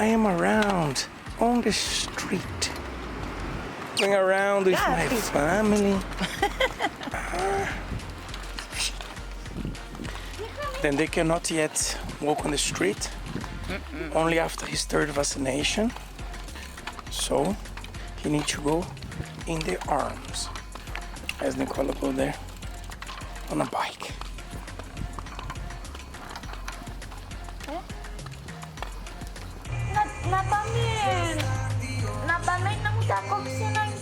I am around on the street. Going around with my family. Then they cannot yet walk on the street. Only after his third vaccination. So he needs to go in the arms. As Nicola go there on a bike. Napamir ng Jacob sinang